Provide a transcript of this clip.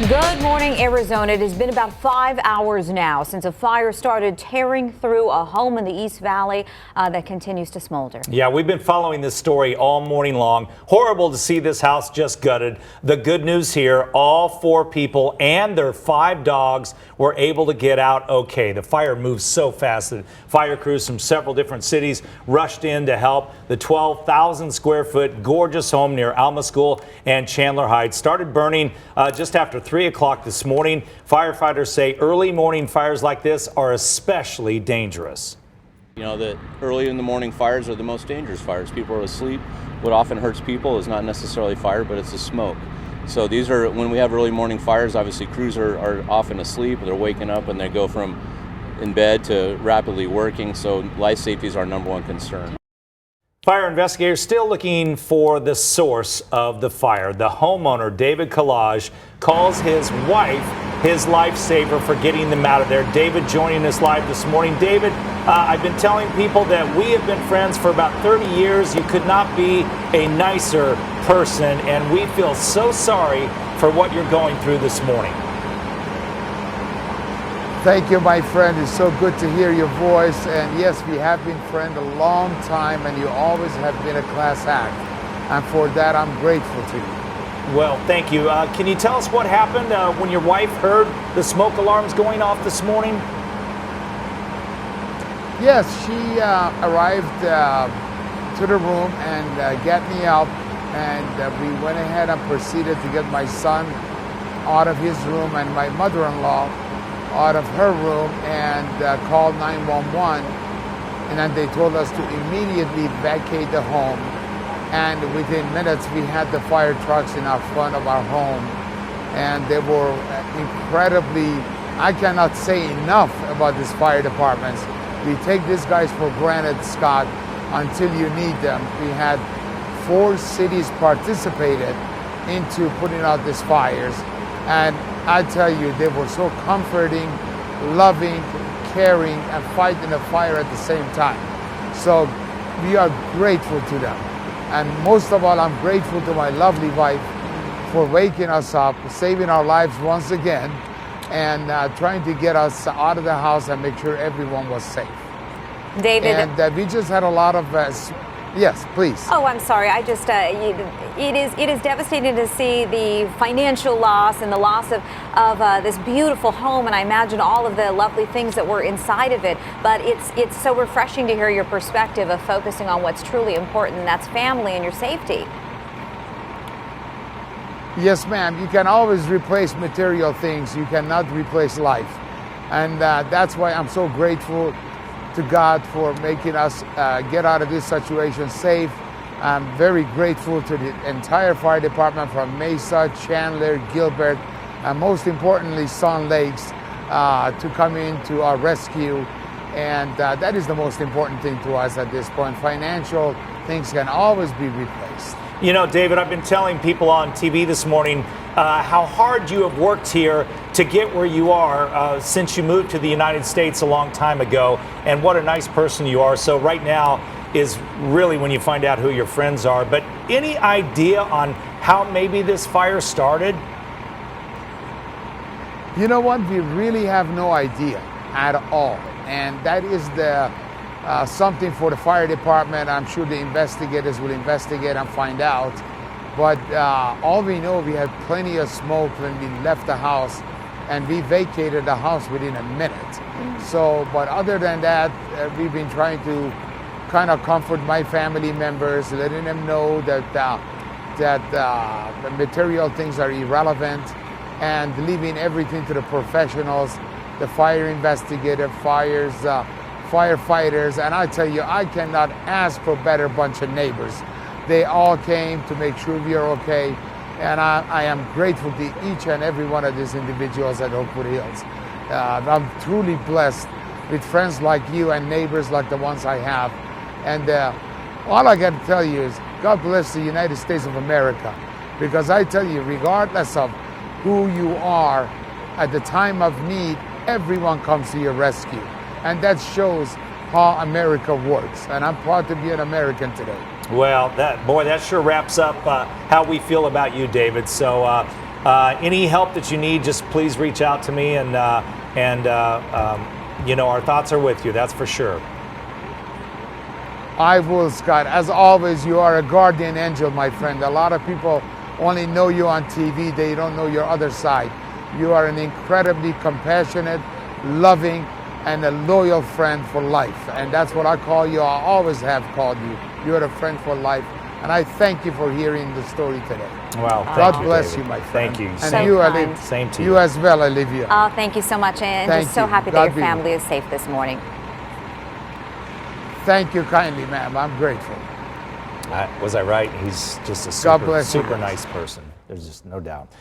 Good morning, Arizona. It has been about 5 hours now since a fire started tearing through a home in the East Valley that continues to smolder. Yeah, we've been following this story all morning long. Horrible to see this house just gutted. The good news here, all 4 people and their 5 dogs were able to get out okay. The fire moved so fast that fire crews from several different cities rushed in to help. The 12,000 square foot gorgeous home near ALMA School and Chandler Heights started burning just after 3 o'clock this morning. Firefighters say early morning fires like this are especially dangerous. You know that early in the morning fires are the most dangerous fires. People are asleep. What often hurts people is not necessarily fire, but it's the smoke. So these are, when we have early morning fires, obviously crews are often asleep. They're waking up and they go from in bed to rapidly working. So life safety is our #1 concern. Fire investigators still looking for the source of the fire. The homeowner, David Collage, calls his wife his lifesaver for getting them out of there. David joining us live this morning. David, I've been telling people that we have been friends for about 30 years. You could not be a nicer person, and we feel so sorry for what you're going through this morning. Thank you, my friend. It's so good to hear your voice. And yes, we have been friends a long time, and you always have been a class act. And for that, I'm grateful to you. Well, thank you. Can you tell us what happened when your wife heard the smoke alarms going off this morning? Yes, she arrived to the room and got me up, and we went ahead and proceeded to get my son out of his room and my mother-in-law out of her room, and called 911. And then they told us to immediately vacate the home. And within minutes, we had the fire trucks in our front of our home, and they were incredibly, I cannot say enough about these fire departments. We take these guys for granted, Scott, until you need them. We had 4 cities participated into putting out these fires, and I tell you, they were so comforting, loving, caring, and fighting the fire at the same time. So we are grateful to them. And most of all, I'm grateful to my lovely wife for waking us up, saving our lives once again, and trying to get us out of the house and make sure everyone was safe. David. And we just had a lot of, yes, please. Oh, I'm sorry. I just, it is devastating to see the financial loss and the loss of this beautiful home, and I imagine all of the lovely things that were inside of it. But it's so refreshing to hear your perspective of focusing on what's truly important, and that's family and your safety. Yes, ma'am. You can always replace material things. You cannot replace life. And that's why I'm so grateful to God for making us get out of this situation safe. I'm very grateful to the entire fire department from Mesa, Chandler, Gilbert, and most importantly, Sun Lakes, to come in to our rescue. And that is the most important thing to us at this point. Financial things can always be replaced. You know, David, I've been telling people on TV this morning how hard you have worked here to get where you are since you moved to the United States a long time ago, and what a nice person you are. So right now is really when you find out who your friends are. But any idea on how maybe this fire started? You know what? We really have no idea at all. And that is the something for the fire department. I'm sure the investigators will investigate and find out. But all we know, we had plenty of smoke when we left the house, and we vacated the house within a minute. So, but other than that, we've been trying to kind of comfort my family members, letting them know that the material things are irrelevant, and leaving everything to the professionals, the fire investigator, firefighters. And I tell you, I cannot ask for a better bunch of neighbors. They all came to make sure we are okay. And I am grateful to each and every one of these individuals at Oakwood Hills. I'm truly blessed with friends like you and neighbors like the ones I have. And all I got to tell you is God bless the United States of America. Because I tell you, regardless of who you are, at the time of need, everyone comes to your rescue. And that shows how America works. And I'm proud to be an American today. Well, that sure wraps up how we feel about you, David. So Any help that you need, just please reach out to me, and you know, our thoughts are with you. That's for sure. I will, Scott. As always, you are a guardian angel, my friend. A lot of people only know you on TV. They don't know your other side. You are an incredibly compassionate, loving, and a loyal friend for life. And that's what I call you. I always have called you. You're a friend for life. And I thank you for hearing the story today. Wow. God bless you, my friend. Thank you. And So you, kind. Same to you. You as well, Olivia. Oh, thank you so much, and Thank just so you. happy God that be your with family is safe this morning. Thank you kindly, ma'am. I'm grateful. Was I right? He's just a God bless you super guys. nice person. There's just no doubt.